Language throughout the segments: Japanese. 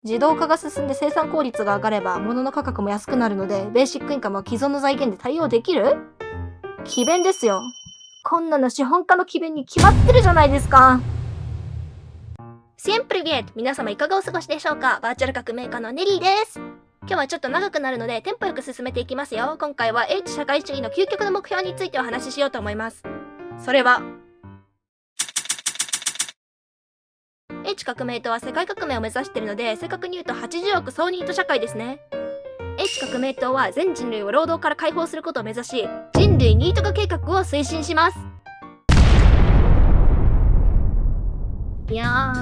自動化が進んで生産効率が上がれば物の価格も安くなるので、ベーシックインカムは既存の財源で対応できる？詭弁ですよ。こんなの資本家の詭弁に決まってるじゃないですか。シンプルゲート、皆様いかがお過ごしでしょうか？バーチャル革命家のネリーです。今日はちょっと長くなるのでテンポよく進めていきますよ。今回は H 社会主義の究極の目標についてお話ししようと思います。それはH 革命とは世界革命を目指しているので、正確に言うと80億総ニート社会ですね。H 革命党は全人類を労働から解放することを目指し、人類ニート化計画を推進します。いや、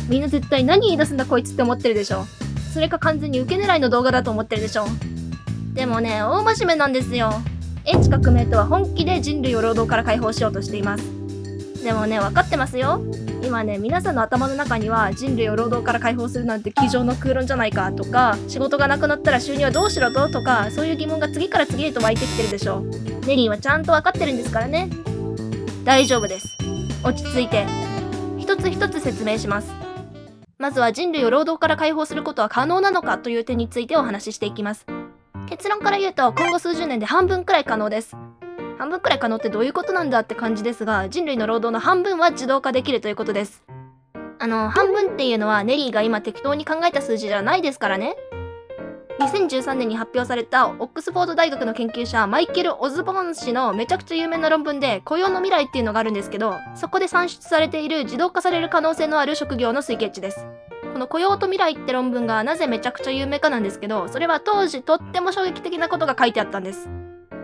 みんな絶対何言い出すんだこいつって思ってるでしょ。それか完全に受け狙いの動画だと思ってるでしょ。でもね、大真面目なんですよ。H 革命党は本気で人類を労働から解放しようとしています。でもね、分かってますよ。今ね、皆さんの頭の中には人類を労働から解放するなんて机上の空論じゃないかとか、仕事がなくなったら収入はどうしろとか、そういう疑問が次から次へと湧いてきてるでしょ。ネリーはちゃんと分かってるんですからね。大丈夫です。落ち着いて一つ一つ説明します。まずは人類を労働から解放することは可能なのかという点についてお話ししていきます。結論から言うと、今後数十年で半分くらい可能です。半分くらい可能ってどういうことなんだって感じですが、人類の労働の半分は自動化できるということです。半分っていうのはネリーが今適当に考えた数字じゃないですからね。2013年に発表されたオックスフォード大学の研究者マイケル・オズボーン氏のめちゃくちゃ有名な論文で、雇用の未来っていうのがあるんですけど、そこで算出されている自動化される可能性のある職業の推計値です。この雇用と未来って論文がなぜめちゃくちゃ有名かなんですけど、それは当時とっても衝撃的なことが書いてあったんです。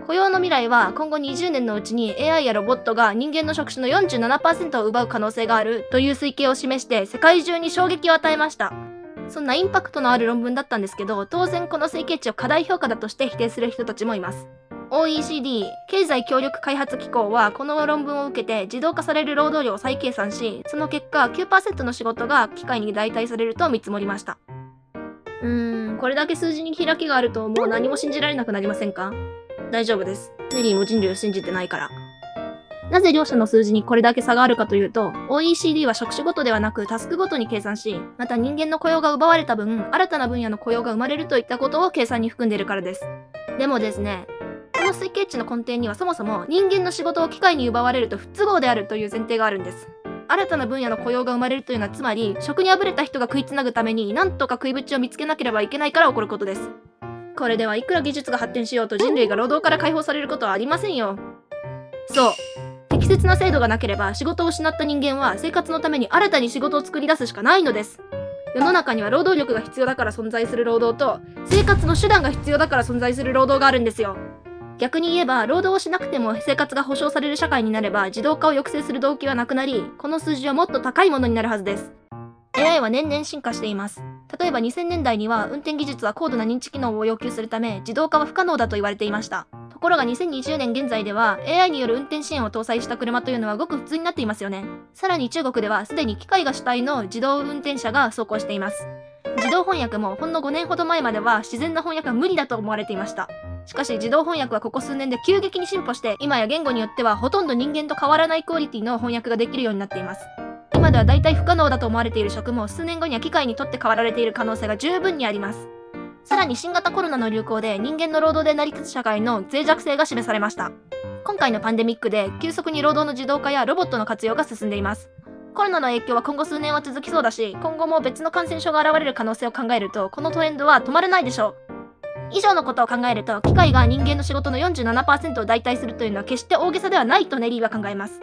雇用の未来は今後20年のうちに AI やロボットが人間の職種の 47% を奪う可能性があるという推計を示して世界中に衝撃を与えました。そんなインパクトのある論文だったんですけど、当然この推計値を過大評価だとして否定する人たちもいます。OECD 経済協力開発機構はこの論文を受けて自動化される労働量を再計算し、その結果 9% の仕事が機械に代替されると見積もりました。これだけ数字に開きがあるともう何も信じられなくなりませんか？大丈夫です。ネリーも人類を信じてないから。なぜ両者の数字にこれだけ差があるかというと、OECD は職種ごとではなくタスクごとに計算し、また人間の雇用が奪われた分、新たな分野の雇用が生まれるといったことを計算に含んでいるからです。でもですね、この推計値の根底にはそもそも人間の仕事を機械に奪われると不都合であるという前提があるんです。新たな分野の雇用が生まれるというのは、つまり職にあぶれた人が食いつなぐために何とか食いぶちを見つけなければいけないから起こることです。これではいくら技術が発展しようと人類が労働から解放されることはありませんよ。そう。適切な制度がなければ仕事を失った人間は生活のために新たに仕事を作り出すしかないのです。世の中には労働力が必要だから存在する労働と、生活の手段が必要だから存在する労働があるんですよ。逆に言えば、労働をしなくても生活が保障される社会になれば自動化を抑制する動機はなくなり、この数字はもっと高いものになるはずです。AI は年々進化しています。例えば2000年代には運転技術は高度な認知機能を要求するため自動化は不可能だと言われていました。ところが2020年現在では AI による運転支援を搭載した車というのはごく普通になっていますよね。さらに中国ではすでに機械が主体の自動運転車が走行しています。自動翻訳もほんの5年ほど前までは自然な翻訳は無理だと思われていました。しかし自動翻訳はここ数年で急激に進歩して、今や言語によってはほとんど人間と変わらないクオリティの翻訳ができるようになっています。今では大体不可能だと思われている職も数年後には機械にとって代わられている可能性が十分にあります。さらに新型コロナの流行で人間の労働で成り立つ社会の脆弱性が示されました。今回のパンデミックで急速に労働の自動化やロボットの活用が進んでいます。コロナの影響は今後数年は続きそうだし、今後も別の感染症が現れる可能性を考えると、このトレンドは止まらないでしょう。以上のことを考えると、機械が人間の仕事の 47% を代替するというのは決して大げさではないとネリーは考えます。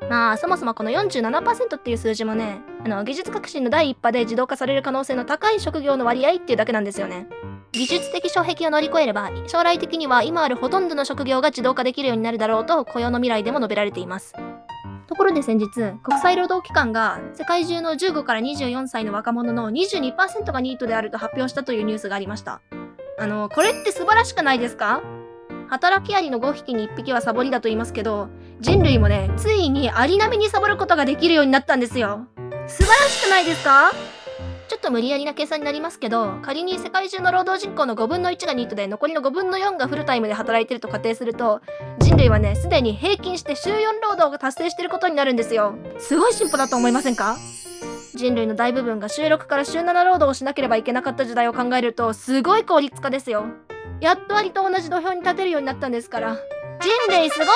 まあそもそもこの 47% っていう数字もね、技術革新の第一波で自動化される可能性の高い職業の割合っていうだけなんですよね。技術的障壁を乗り越えれば、将来的には今あるほとんどの職業が自動化できるようになるだろうと雇用の未来でも述べられています。ところで先日、国際労働機関が世界中の15から24歳の若者の 22% がニートであると発表したというニュースがありました。これって素晴らしくないですか？働きアリの5匹に1匹はサボりだと言いますけど、人類もね、ついにアリ並みにサボることができるようになったんですよ。素晴らしくないですか？ちょっと無理やりな計算になりますけど、仮に世界中の労働人口の5分の1がニートで残りの5分の4がフルタイムで働いてると仮定すると、人類はね、すでに平均して週4労働が達成してることになるんですよ。すごい進歩だと思いませんか？人類の大部分が週6から週7労働をしなければいけなかった時代を考えると、すごい効率化ですよ。やっとアリと同じ土俵に立てるようになったんですから。人類すごい。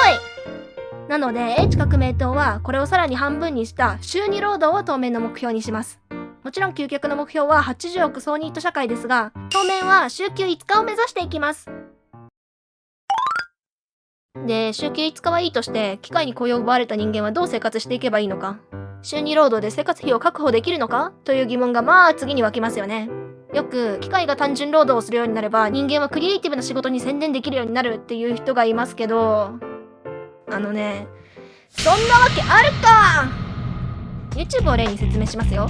なので、英知革命党はこれをさらに半分にした週2労働を当面の目標にします。もちろん究極の目標は80億総ニート社会ですが、当面は週休5日を目指していきます。で、週休5日はいいとして、機械に雇用を奪われた人間はどう生活していけばいいのか。週2労働で生活費を確保できるのかという疑問が次に湧きますよね。よく、機械が単純労働をするようになれば、人間はクリエイティブな仕事に専念できるようになるっていう人がいますけど、そんなわけあるか。 YouTube を例に説明しますよ。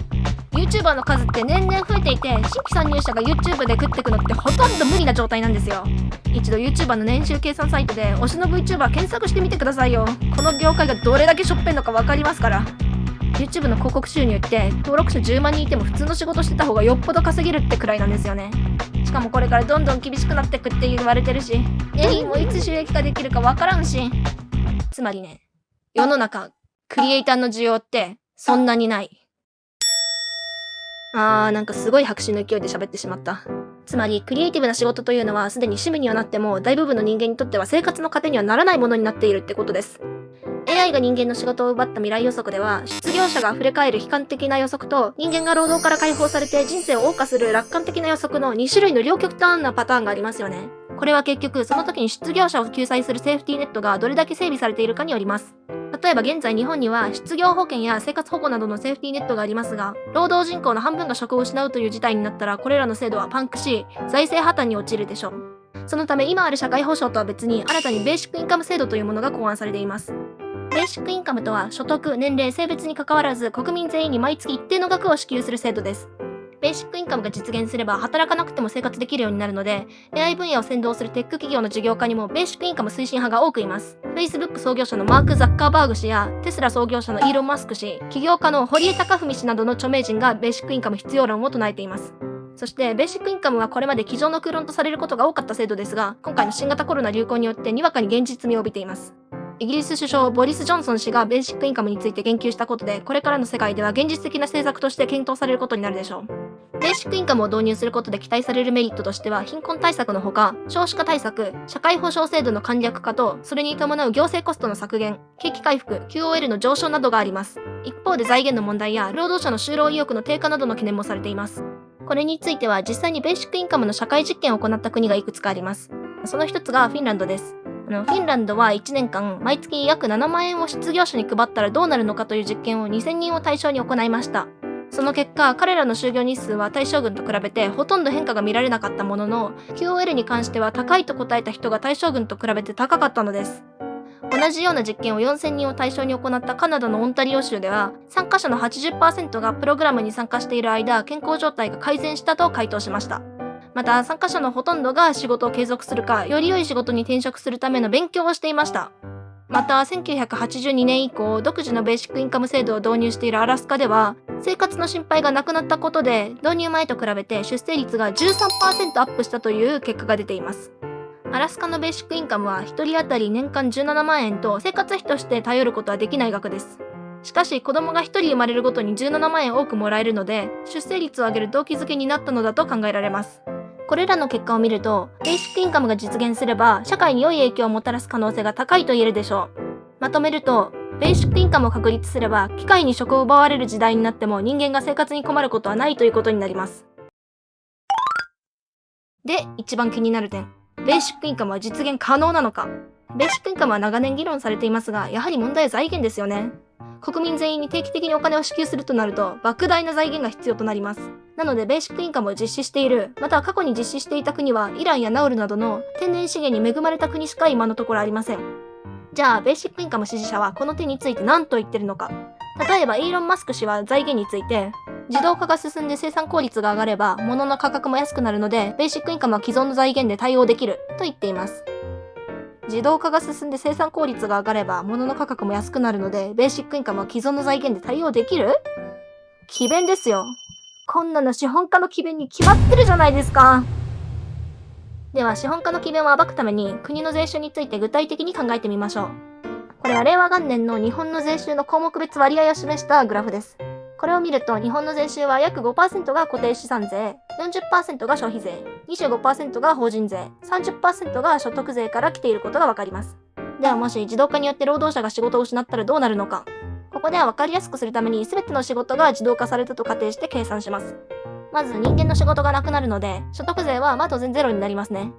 YouTuber の数って年々増えていて、新規参入者が YouTube で食ってくのってほとんど無理な状態なんですよ。一度 YouTuber の年収計算サイトで推しの VTuber 検索してみてくださいよ。この業界がどれだけしょっぺんのかわかりますから。YouTube の広告収入って登録者10万人いても普通の仕事してた方がよっぽど稼げるってくらいなんですよね。しかもこれからどんどん厳しくなってくって言われてるし、ネリーもいつ収益化できるかわからんし。つまりね、世の中クリエイターの需要ってそんなにない。なんかすごい迫真の勢いで喋ってしまった。つまりクリエイティブな仕事というのはすでに趣味にはなっても大部分の人間にとっては生活の糧にはならないものになっているってことです。AI が人間の仕事を奪った未来予測では、失業者が溢れ返る悲観的な予測と、人間が労働から解放されて人生を謳歌する楽観的な予測の2種類の両極端なパターンがありますよね。これは結局、その時に失業者を救済するセーフティーネットがどれだけ整備されているかによります。例えば現在日本には失業保険や生活保護などのセーフティーネットがありますが、労働人口の半分が職を失うという事態になったら、これらの制度はパンクし、財政破綻に陥るでしょう。そのため今ある社会保障とは別に新たにベーシックインカム制度というものが考案されています。ベーシックインカムとは所得、年齢、性別に関わらず国民全員に毎月一定の額を支給する制度です。ベーシックインカムが実現すれば働かなくても生活できるようになるので、AI 分野を先導するテック企業の事業家にもベーシックインカム推進派が多くいます。Facebook 創業者のマーク・ザッカーバーグ氏やテスラ創業者のイーロン・マスク氏、起業家の堀江貴文氏などの著名人がベーシックインカム必要論を唱えています。そしてベーシックインカムはこれまで机上の空論とされることが多かった制度ですが、今回の新型コロナ流行によってにわかに現実味を帯びています。イギリス首相ボリス・ジョンソン氏がベーシックインカムについて言及したことで、これからの世界では現実的な政策として検討されることになるでしょう。ベーシックインカムを導入することで期待されるメリットとしては、貧困対策のほか、少子化対策、社会保障制度の簡略化と、それに伴う行政コストの削減、景気回復、QOL の上昇などがあります。一方で財源の問題や労働者の就労意欲の低下などの懸念もされています。これについては実際にベーシックインカムの社会実験を行った国がいくつかあります。その一つがフィンランドです。フィンランドは1年間毎月約7万円を失業者に配ったらどうなるのかという実験を2000人を対象に行いました。その結果、彼らの就業日数は対象群と比べてほとんど変化が見られなかったものの、QOL に関しては高いと答えた人が対象群と比べて高かったのです。同じような実験を4000人を対象に行ったカナダのオンタリオ州では、参加者の 80% がプログラムに参加している間、健康状態が改善したと回答しました。また、参加者のほとんどが仕事を継続するか、より良い仕事に転職するための勉強をしていました。また、1982年以降、独自のベーシックインカム制度を導入しているアラスカでは、生活の心配がなくなったことで、導入前と比べて出生率が 13% アップしたという結果が出ています。アラスカのベーシックインカムは1人当たり年間17万円と生活費として頼ることはできない額です。しかし子供が1人生まれるごとに17万円多くもらえるので、出生率を上げる動機づけになったのだと考えられます。これらの結果を見ると、ベーシックインカムが実現すれば社会に良い影響をもたらす可能性が高いと言えるでしょう。まとめると、ベーシックインカムを確立すれば機械に職を奪われる時代になっても人間が生活に困ることはないということになります。で、一番気になる点。ベーシックインカムは実現可能なのか。ベーシックインカムは長年議論されていますが、やはり問題は財源ですよね。国民全員に定期的にお金を支給するとなると、莫大な財源が必要となります。なので、ベーシックインカムを実施している、または過去に実施していた国は、イランやナウルなどの天然資源に恵まれた国しか今のところありません。じゃあ、ベーシックインカム支持者はこの点について何と言ってるのか。例えば、イーロン・マスク氏は財源について、自動化が進んで生産効率が上がれば、物の価格も安くなるので、ベーシックインカムは既存の財源で対応できる、と言っています。自動化が進んで生産効率が上がれば、物の価格も安くなるので、ベーシックインカムは既存の財源で対応できる？詭弁ですよ。こんなの資本家の詭弁に決まってるじゃないですか。では、資本家の詭弁を暴くために、国の税収について具体的に考えてみましょう。これは令和元年の日本の税収の項目別割合を示したグラフです。これを見ると日本の税収は約 5% が固定資産税、40% が消費税、25% が法人税、30% が所得税から来ていることがわかります。ではもし自動化によって労働者が仕事を失ったらどうなるのか。ここでは分かりやすくするために全ての仕事が自動化されたと仮定して計算します。まず人間の仕事がなくなるので、所得税は当然ゼロになりますね。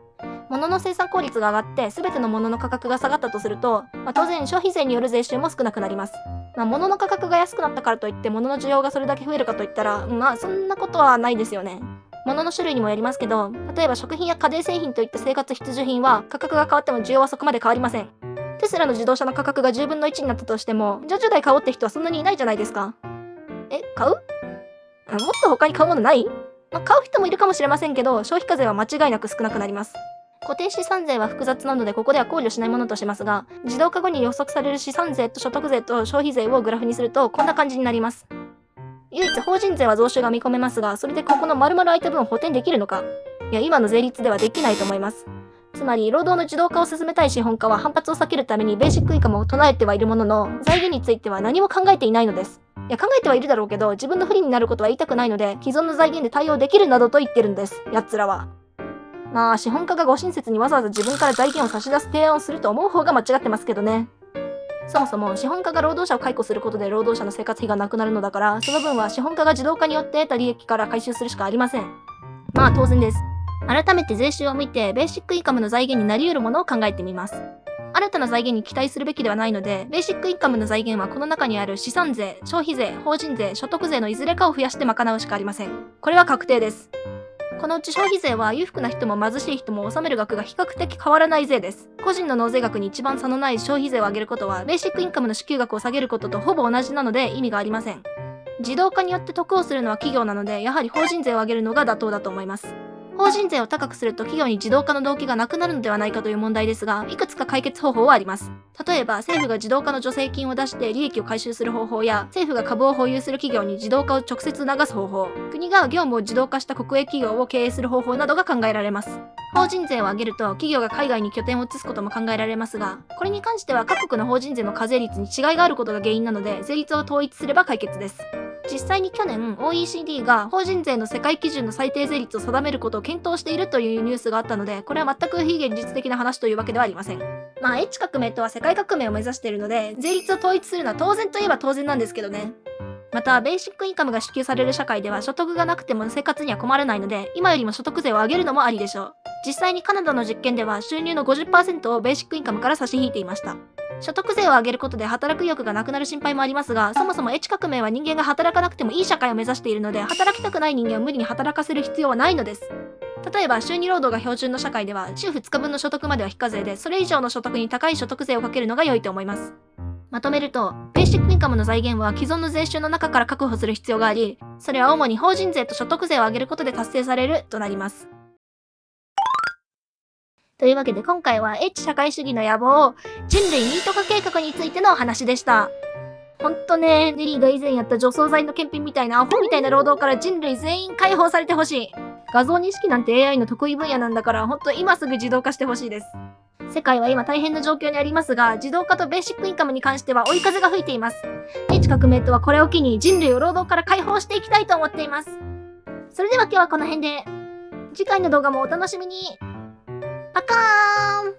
物の生産効率が上がって全ての物の価格が下がったとすると、当然消費税による税収も少なくなります。物の価格が安くなったからといって物の需要がそれだけ増えるかといったら、そんなことはないですよね。物の種類にもよりますけど、例えば食品や家電製品といった生活必需品は価格が変わっても需要はそこまで変わりません。テスラの自動車の価格が10分の1になったとしても、じゃあ10台買おうって人はそんなにいないじゃないですか。買う？もっと他に買うものない？買う人もいるかもしれませんけど、消費課税は間違いなく少なくなります。固定資産税は複雑なのでここでは考慮しないものとしますが、自動化後に予測される資産税と所得税と消費税をグラフにするとこんな感じになります。唯一法人税は増収が見込めますが、それでここの丸々空いた分を補填できるのか。いや、今の税率ではできないと思います。つまり、労働の自動化を進めたい資本家は反発を避けるためにベーシックインカムを唱えてはいるものの、財源については何も考えていないのです。いや、考えてはいるだろうけど、自分の不利になることは言いたくないので、既存の財源で対応できるなどと言ってるんです、やつらは。資本家がご親切にわざわざ自分から財源を差し出す提案をすると思う方が間違ってますけどね。そもそも資本家が労働者を解雇することで労働者の生活費がなくなるのだから、その分は資本家が自動化によって得た利益から回収するしかありません。当然です。改めて税収を見て、ベーシックインカムの財源になり得るものを考えてみます。新たな財源に期待するべきではないので、ベーシックインカムの財源はこの中にある資産税、消費税、法人税、所得税のいずれかを増やして賄うしかありません。これは確定です。このうち消費税は裕福な人も貧しい人も納める額が比較的変わらない税です。個人の納税額に一番差のない消費税を上げることは、ベーシックインカムの支給額を下げることとほぼ同じなので意味がありません。自動化によって得をするのは企業なので、やはり法人税を上げるのが妥当だと思います。法人税を高くすると企業に自動化の動機がなくなるのではないかという問題ですが、いくつか解決方法はあります。例えば、政府が自動化の助成金を出して利益を回収する方法や、政府が株を保有する企業に自動化を直接促す方法、国が業務を自動化した国営企業を経営する方法などが考えられます。法人税を上げると企業が海外に拠点を移すことも考えられますが、これに関しては各国の法人税の課税率に違いがあることが原因なので、税率を統一すれば解決です。実際に去年 OECD が法人税の世界基準の最低税率を定めることを検討しているというニュースがあったので、これは全く非現実的な話というわけではありません。H 革命とは世界革命を目指しているので、税率を統一するのは当然といえば当然なんですけどね。また、ベーシックインカムが支給される社会では所得がなくても生活には困らないので、今よりも所得税を上げるのもありでしょう。実際にカナダの実験では収入の 50% をベーシックインカムから差し引いていました。所得税を上げることで働く意欲がなくなる心配もありますが、そもそも H 革命は人間が働かなくてもいい社会を目指しているので、働きたくない人間を無理に働かせる必要はないのです。例えば、週2労働が標準の社会では、週2日分の所得までは非課税で、それ以上の所得に高い所得税をかけるのが良いと思います。まとめると、ベーシックインカムの財源は既存の税収の中から確保する必要があり、それは主に法人税と所得税を上げることで達成されるとなります。というわけで今回は H 社会主義の野望、人類ニート化計画についてのお話でした。ほんとね、ネリーが以前やった除草剤の検品みたいなアホみたいな労働から人類全員解放されてほしい。画像認識なんて AI の得意分野なんだから、ほんと今すぐ自動化してほしいです。世界は今大変な状況にありますが、自動化とベーシックインカムに関しては追い風が吹いています。H 革命とはこれを機に人類を労働から解放していきたいと思っています。それでは今日はこの辺で、次回の動画もお楽しみに。パカーン。